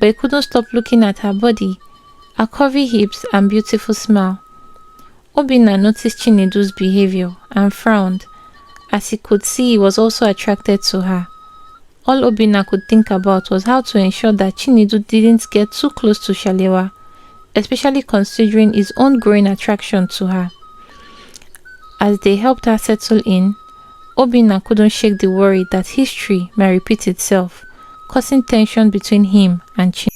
but he couldn't stop looking at her body, her curvy hips and beautiful smile. Obinna noticed Chinedu's behavior and frowned, as he could see he was also attracted to her. All Obinna could think about was how to ensure that Chinedu didn't get too close to Shalewa, especially considering his own growing attraction to her. As they helped her settle in, Obinna couldn't shake the worry that history might repeat itself, causing tension between him and Chinedu.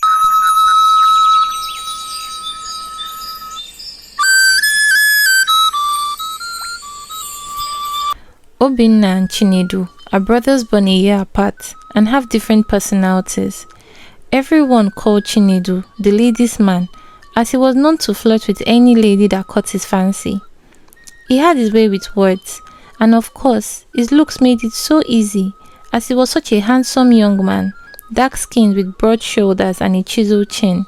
Obinna and Chinedu are brothers born a year apart and have different personalities. Everyone called Chinedu the ladies' man, as he was known to flirt with any lady that caught his fancy. He had his way with words, and of course, his looks made it so easy, as he was such a handsome young man, dark-skinned with broad shoulders and a chiseled chin.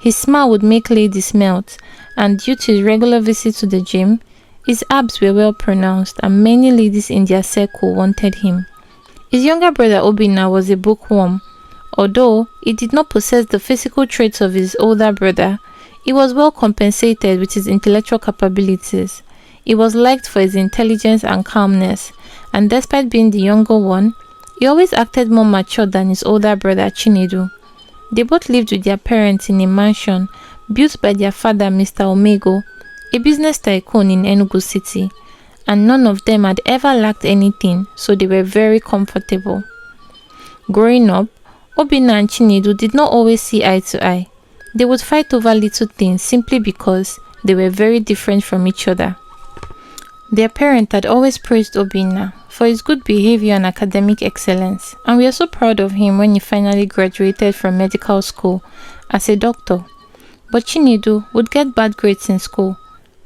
His smile would make ladies melt, and due to his regular visit to the gym, his abs were well pronounced and many ladies in their circle wanted him. His younger brother Obinna was a bookworm. Although he did not possess the physical traits of his older brother, he was well compensated with his intellectual capabilities. He was liked for his intelligence and calmness, and despite being the younger one, he always acted more mature than his older brother Chinedu. They both lived with their parents in a mansion built by their father Mr. Omego, a business tycoon in Enugu city, and none of them had ever lacked anything, so they were very comfortable. Growing up, Obinna and Chinedu did not always see eye to eye. They would fight over little things simply because they were very different from each other. Their parent had always praised Obinna for his good behavior and academic excellence, and we are so proud of him when he finally graduated from medical school as a doctor. But Chinedu would get bad grades in school,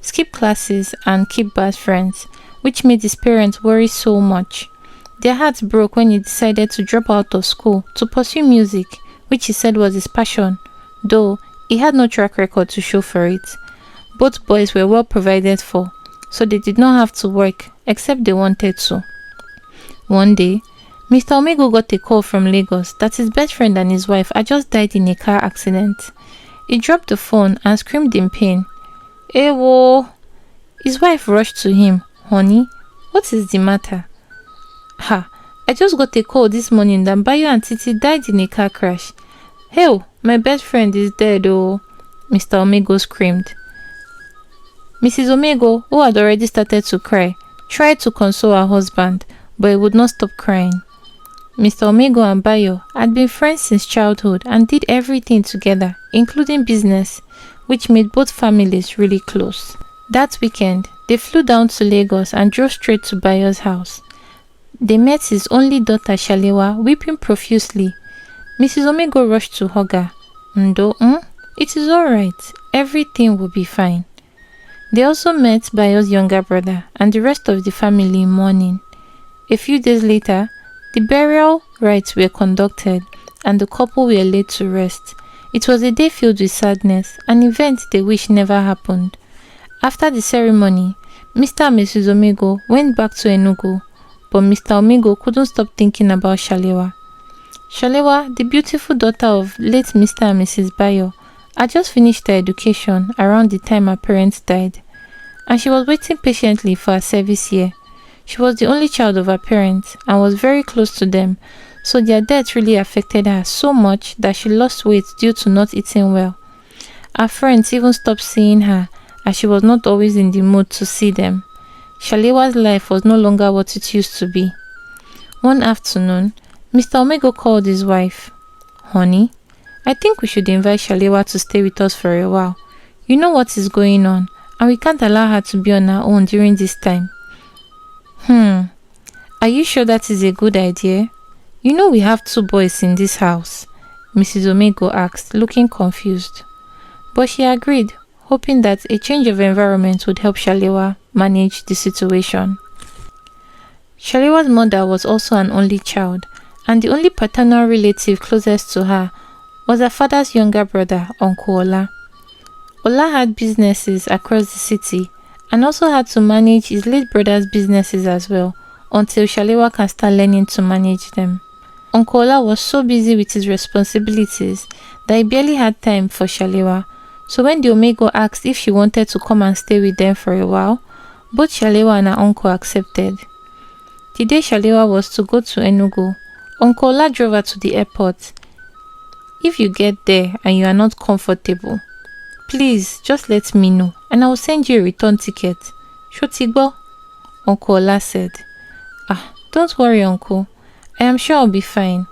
skip classes and keep bad friends, which made his parents worry so much. Their hearts broke when he decided to drop out of school to pursue music, which he said was his passion, though he had no track record to show for it. Both boys were well provided for, so they did not have to work except they wanted to. One day, Mr. Omego got a call from Lagos that his best friend and his wife had just died in a car accident. He dropped the phone and screamed in pain. Ewo! His wife rushed to him. Honey, what is the matter? Ha! I just got a call this morning that Bayo and Titi died in a car crash. Hell, my best friend is dead, oh! Mr. Omego screamed. Mrs. Omego, who had already started to cry, tried to console her husband, but he would not stop crying. Mr. Omego and Bayo had been friends since childhood and did everything together, including business, which made both families really close. That weekend, they flew down to Lagos and drove straight to Bayo's house. They met his only daughter Shalewa weeping profusely. Mrs. Omego rushed to hug her. Ndo, it is alright. Everything will be fine. They also met Bayo's younger brother and the rest of the family in mourning. A few days later, the burial rites were conducted and the couple were laid to rest. It was a day filled with sadness, an event they wish never happened. After the ceremony, Mr. and Mrs. Omego went back to Enugu, but Mr. Omego couldn't stop thinking about Shalewa. Shalewa, the beautiful daughter of late Mr. and Mrs. Bayo, had just finished her education around the time her parents died, and she was waiting patiently for her service year. She was the only child of her parents and was very close to them, so their death really affected her so much that she lost weight due to not eating well. Her friends even stopped seeing her, as she was not always in the mood to see them. Shalewa's life was no longer what it used to be. One afternoon, Mr. Omego called his wife. Honey, I think we should invite Shalewa to stay with us for a while. You know what is going on, and we can't allow her to be on her own during this time. Are you sure that is a good idea? You know we have 2 boys in this house, Mrs. Omego asked, looking confused. But she agreed, hoping that a change of environment would help Shalewa manage the situation. Shalewa's mother was also an only child, and the only paternal relative closest to her was her father's younger brother, Uncle Ola. Ola had businesses across the city and also had to manage his late brother's businesses as well, until Shalewa can start learning to manage them. Uncle Ola was so busy with his responsibilities that he barely had time for Shalewa. So when the Omego asked if she wanted to come and stay with them for a while, both Shalewa and her uncle accepted. The day Shalewa was to go to Enugu, Uncle Ola drove her to the airport. If you get there and you are not comfortable, please just let me know and I will send you a return ticket. Shotigbo, Uncle Ola said. Don't worry, uncle. I am sure I'll be fine.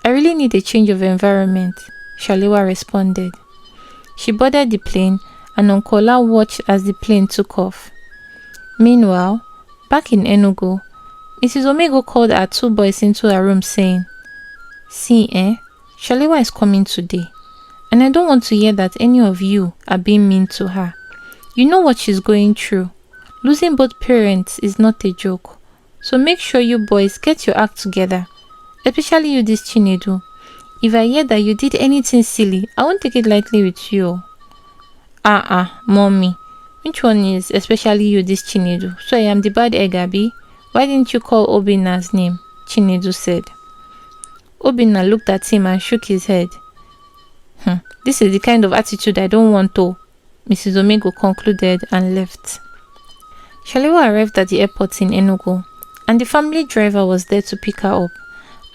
I really need a change of environment, Shalewa responded. She boarded the plane and Uncle Ola watched as the plane took off. Meanwhile, back in Enugu, Mrs. Omego called her two boys into her room saying, "See, Shalewa is coming today, and I don't want to hear that any of you are being mean to her. You know what she's going through. Losing both parents is not a joke. So make sure you boys get your act together, especially you this Chinedu. If I hear that you did anything silly, I won't take it lightly with you." Mommy. Which one is especially you this Chinedu? So I am the bad egg, Abi? Why didn't you call Obinna's name? Chinedu said. Obinna looked at him and shook his head. This is the kind of attitude I don't want to, Mrs. Omego concluded and left. Shalewa arrived at the airport in Enugu, and the family driver was there to pick her up.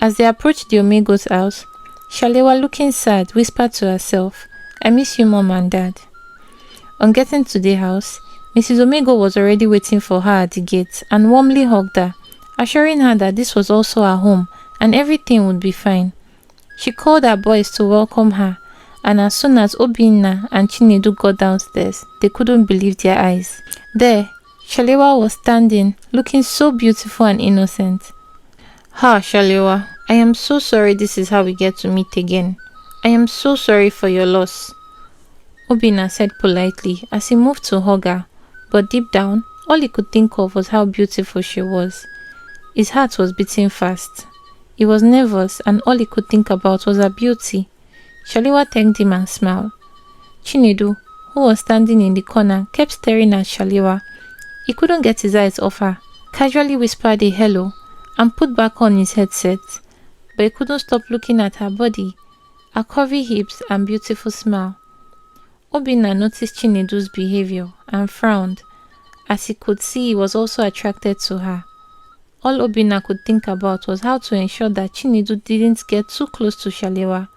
As they approached the Omego's house, Shalewa, looking sad, whispered to herself, "I miss you, Mom and Dad." On getting to the house, Mrs. Omego was already waiting for her at the gate and warmly hugged her, assuring her that this was also her home and everything would be fine. She called her boys to welcome her, and as soon as Obinna and Chinedu got downstairs, they couldn't believe their eyes. There, Shalewa was standing, looking so beautiful and innocent. Shalewa, I am so sorry this is how we get to meet again. I am so sorry for your loss, Obinna said politely as he moved to hug her, but deep down, all he could think of was how beautiful she was. His heart was beating fast. He was nervous and all he could think about was her beauty. Shalewa thanked him and smiled. Chinedu, who was standing in the corner, kept staring at Shalewa. He couldn't get his eyes off her, casually whispered a hello and put back on his headset, but he couldn't stop looking at her body, her curvy hips and beautiful smile. Obinna noticed Chinedu's behavior and frowned, as he could see he was also attracted to her. All Obinna could think about was how to ensure that Chinedu didn't get too close to Shalewa,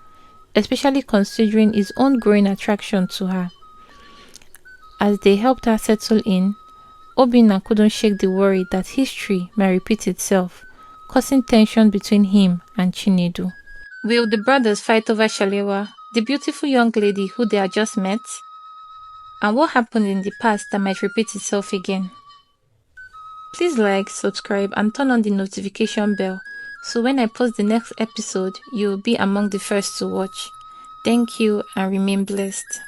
especially considering his own growing attraction to her. As they helped her settle in, Obinna couldn't shake the worry that history might repeat itself, causing tension between him and Chinedu. Will the brothers fight over Shalewa, the beautiful young lady who they had just met? And what happened in the past that might repeat itself again? Please like, subscribe and turn on the notification bell so when I post the next episode, you will be among the first to watch. Thank you and remain blessed.